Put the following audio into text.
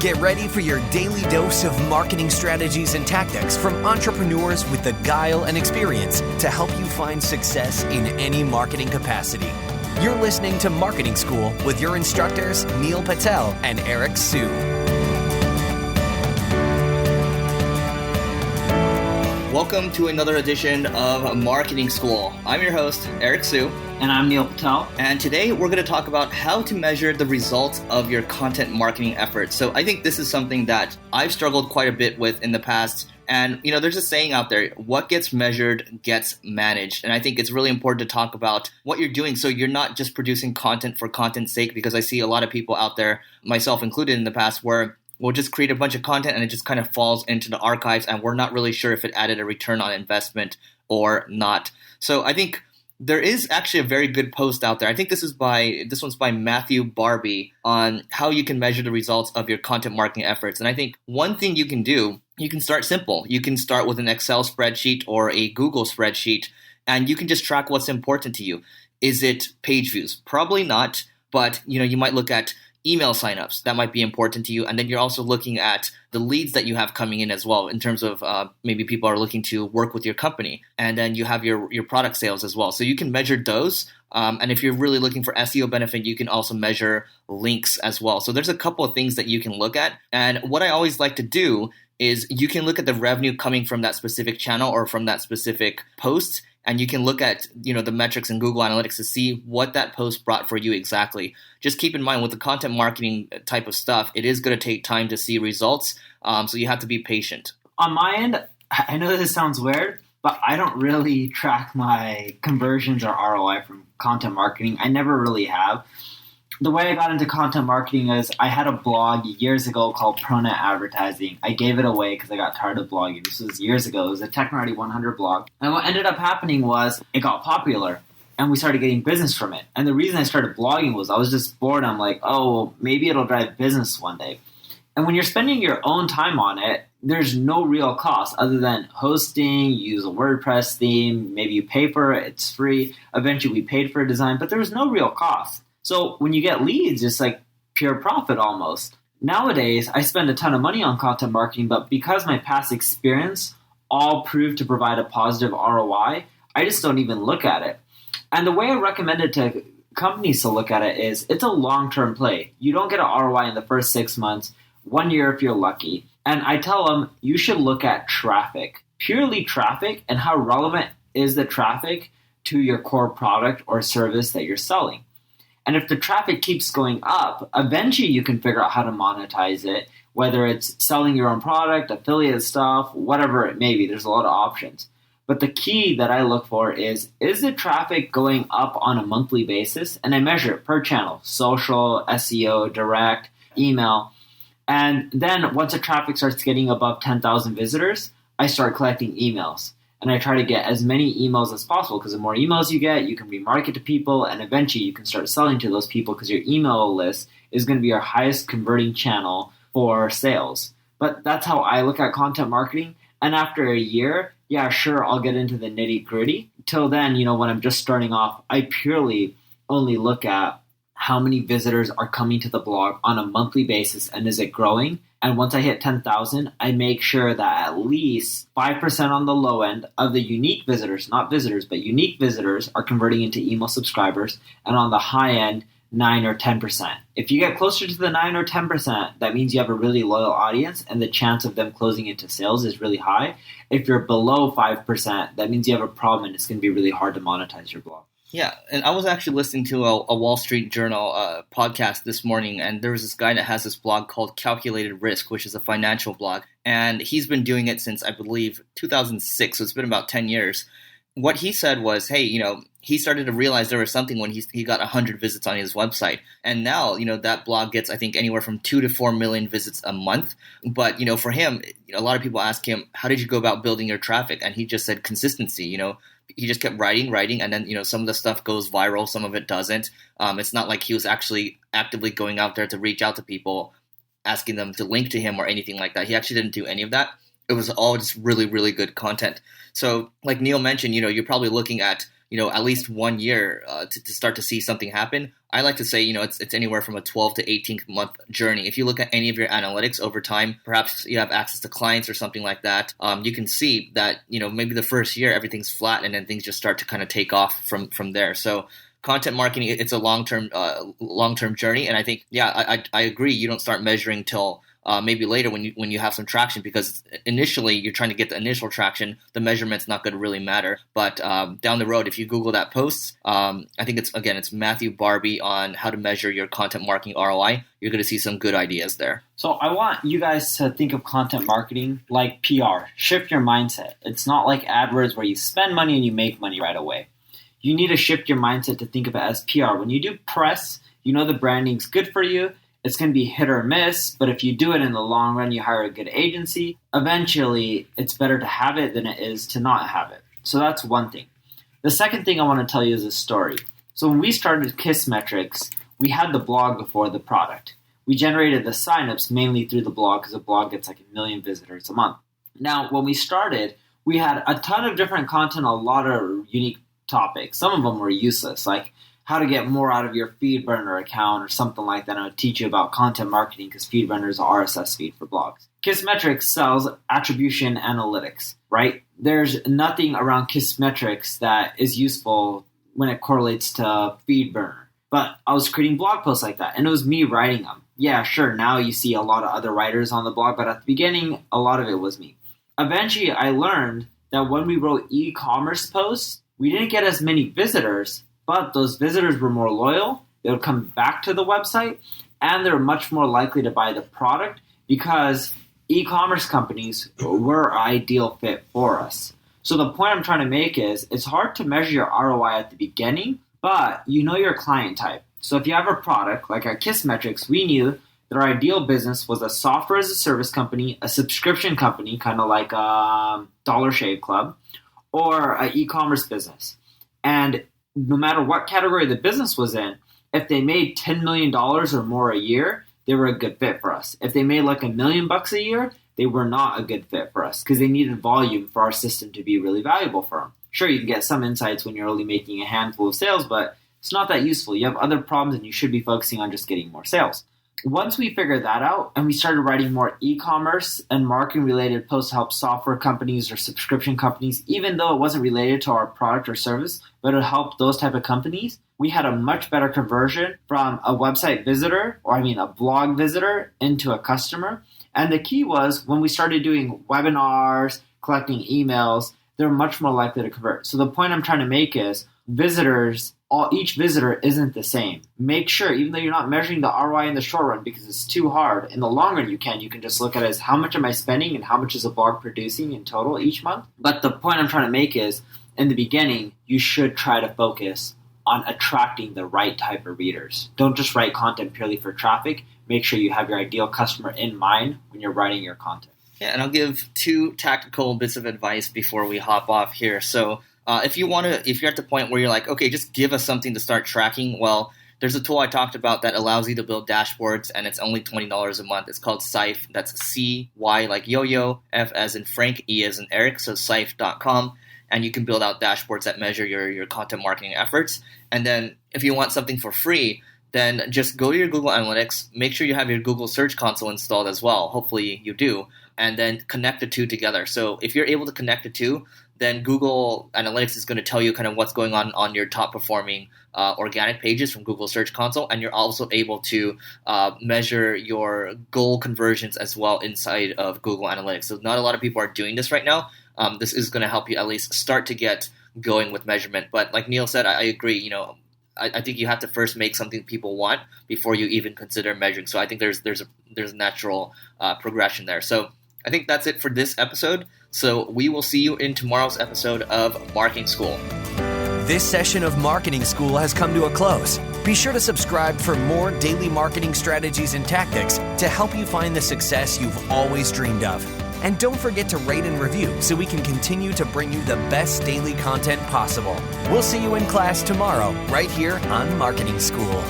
Get ready for your daily dose of marketing strategies and tactics from entrepreneurs with the guile and experience to help you find success in any marketing capacity. You're listening to Marketing School with your instructors, Neil Patel and Eric Sue. Welcome to another edition of Marketing School. I'm your host, Eric Sue. And I'm Neil Patel. And today we're going to talk about how to measure the results of your content marketing efforts. So I think this is something that I've struggled quite a bit with in the past. And, there's a saying out there, what gets measured gets managed. And I think it's really important to talk about what you're doing so you're not just producing content for content's sake, because I see a lot of people out there, myself included in the past, where we'll just create a bunch of content and it just kind of falls into the archives and we're not really sure if it added a return on investment or not. So I think there is actually a very good post out there. I think this one's by Matthew Barbie on how you can measure the results of your content marketing efforts. And I think one thing you can do, you can start simple. You can start with an Excel spreadsheet or a Google spreadsheet, and you can just track what's important to you. Is it page views? Probably not, but you might look at email signups. That might be important to you. And then you're also looking at the leads that you have coming in as well in terms of maybe people are looking to work with your company. And then you have your product sales as well. So you can measure those. And if you're really looking for SEO benefit, you can also measure links as well. So there's a couple of things that you can look at. And what I always like to do is you can look at the revenue coming from that specific channel or from that specific post. And you can look at, the metrics in Google Analytics to see what that post brought for you exactly. Just keep in mind with the content marketing type of stuff, it is going to take time to see results. So you have to be patient. On my end, I know this sounds weird, but I don't really track my conversions or ROI from content marketing. I never really have. The way I got into content marketing is I had a blog years ago called ProNet Advertising. I gave it away because I got tired of blogging. This was years ago. It was a Technorati 100 blog. And what ended up happening was it got popular and we started getting business from it. And the reason I started blogging was I was just bored. I'm like, maybe it'll drive business one day. And when you're spending your own time on it, there's no real cost other than hosting, you use a WordPress theme, maybe you pay for it, it's free. Eventually we paid for a design, but there was no real cost. So when you get leads, it's like pure profit almost. Nowadays, I spend a ton of money on content marketing, but because my past experience all proved to provide a positive ROI, I just don't even look at it. And the way I recommend it to companies to look at it is it's a long-term play. You don't get an ROI in the first 6 months, 1 year if you're lucky. And I tell them you should look at traffic, purely traffic, and how relevant is the traffic to your core product or service that you're selling. And if the traffic keeps going up, eventually you can figure out how to monetize it, whether it's selling your own product, affiliate stuff, whatever it may be. There's a lot of options. But the key that I look for is the traffic going up on a monthly basis? And I measure it per channel, social, SEO, direct, email. And then once the traffic starts getting above 10,000 visitors, I start collecting emails. And I try to get as many emails as possible because the more emails you get, you can remarket to people and eventually you can start selling to those people because your email list is going to be your highest converting channel for sales. But that's how I look at content marketing. And after a year, yeah, sure, I'll get into the nitty gritty. Till then, when I'm just starting off, I purely only look at how many visitors are coming to the blog on a monthly basis and is it growing? And once I hit 10,000, I make sure that at least 5% on the low end of the unique visitors, not visitors, but unique visitors are converting into email subscribers. And on the high end, 9 or 10%. If you get closer to the 9 or 10%, that means you have a really loyal audience and the chance of them closing into sales is really high. If you're below 5%, that means you have a problem and it's going to be really hard to monetize your blog. Yeah, and I was actually listening to a Wall Street Journal podcast this morning, and there was this guy that has this blog called Calculated Risk, which is a financial blog, and he's been doing it since, I believe, 2006, so it's been about 10 years. What he said was, hey, he started to realize there was something when he got 100 visits on his website, and now, that blog gets, I think, anywhere from 2 to 4 million visits a month, but, for him, a lot of people ask him, how did you go about building your traffic? And he just said consistency, He just kept writing, and then, some of the stuff goes viral, some of it doesn't. It's not like he was actually actively going out there to reach out to people, asking them to link to him or anything like that. He actually didn't do any of that. It was all just really, really good content. So like Neil mentioned, you're probably looking at at least 1 year to start to see something happen. I like to say, it's anywhere from a 12 to 18 month journey. If you look at any of your analytics over time, perhaps you have access to clients or something like that, you can see that, maybe the first year everything's flat and then things just start to kind of take off from there. So content marketing, it's a long-term journey. And I think, I agree. You don't start measuring till maybe later when you have some traction, because initially you're trying to get the initial traction. The measurement's not going to really matter. But down the road, if you Google that post, I think it's Matthew Barbie on how to measure your content marketing ROI. You're going to see some good ideas there. So I want you guys to think of content marketing like PR. Shift your mindset. It's not like AdWords where you spend money and you make money right away. You need to shift your mindset to think of it as PR. When you do press, the branding's good for you. It's going to be hit or miss, but if you do it in the long run, you hire a good agency, eventually it's better to have it than it is to not have it. So that's one thing. The second thing I want to tell you is a story. So when we started Kissmetrics, we had the blog before the product. We generated the signups mainly through the blog because the blog gets like 1 million visitors a month. Now, when we started, we had a ton of different content, a lot of unique topics. Some of them were useless, like how to get more out of your FeedBurner account or something like that. I would teach you about content marketing because FeedBurner is an RSS feed for blogs. Kissmetrics sells attribution analytics, right? There's nothing around Kissmetrics that is useful when it correlates to FeedBurner. But I was creating blog posts like that, and it was me writing them. Yeah, sure, now you see a lot of other writers on the blog, but at the beginning, a lot of it was me. Eventually, I learned that when we wrote e-commerce posts, we didn't get as many visitors, but those visitors were more loyal. They would come back to the website, and they're much more likely to buy the product because e-commerce companies were an ideal fit for us. So the point I'm trying to make is it's hard to measure your ROI at the beginning, but you know your client type. So if you have a product, like at Kissmetrics, we knew that our ideal business was a software as a service company, a subscription company, kind of like Dollar Shave Club, or an e-commerce business. And no matter what category the business was in, if they made $10 million or more a year, they were a good fit for us. If they made like $1 million a year, they were not a good fit for us because they needed volume for our system to be really valuable for them. Sure, you can get some insights when you're only making a handful of sales, but it's not that useful. You have other problems and you should be focusing on just getting more sales. Once we figured that out and we started writing more e-commerce and marketing related posts to help software companies or subscription companies, even though it wasn't related to our product or service, but it helped those type of companies, we had a much better conversion from a website visitor, a blog visitor into a customer. And the key was when we started doing webinars, collecting emails, they're much more likely to convert. So the point I'm trying to make is each visitor isn't the same. Make sure, even though you're not measuring the ROI in the short run because it's too hard, in the long run you can just look at it as how much am I spending and how much is a blog producing in total each month. But the point I'm trying to make is, in the beginning, you should try to focus on attracting the right type of readers. Don't just write content purely for traffic. Make sure you have your ideal customer in mind when you're writing your content. Yeah, and I'll give 2 tactical bits of advice before we hop off here. So if you're at the point where you're like, okay, just give us something to start tracking, well, there's a tool I talked about that allows you to build dashboards, and it's only $20 a month. It's called Sife. That's C-Y like yo-yo, F as in Frank, E as in Eric, so sife.com. And you can build out dashboards that measure your content marketing efforts. And then if you want something for free, then just go to your Google Analytics, make sure you have your Google Search Console installed as well. Hopefully you do. And then connect the two together. So if you're able to connect the two, then Google Analytics is going to tell you kind of what's going on your top performing organic pages from Google Search Console. And you're also able to measure your goal conversions as well inside of Google Analytics. So not a lot of people are doing this right now. This is going to help you at least start to get going with measurement. But like Neil said, I agree. I think you have to first make something people want before you even consider measuring. So I think there's a natural progression there. So I think that's it for this episode. So we will see you in tomorrow's episode of Marketing School. This session of Marketing School has come to a close. Be sure to subscribe for more daily marketing strategies and tactics to help you find the success you've always dreamed of. And don't forget to rate and review so we can continue to bring you the best daily content possible. We'll see you in class tomorrow, right here on Marketing School.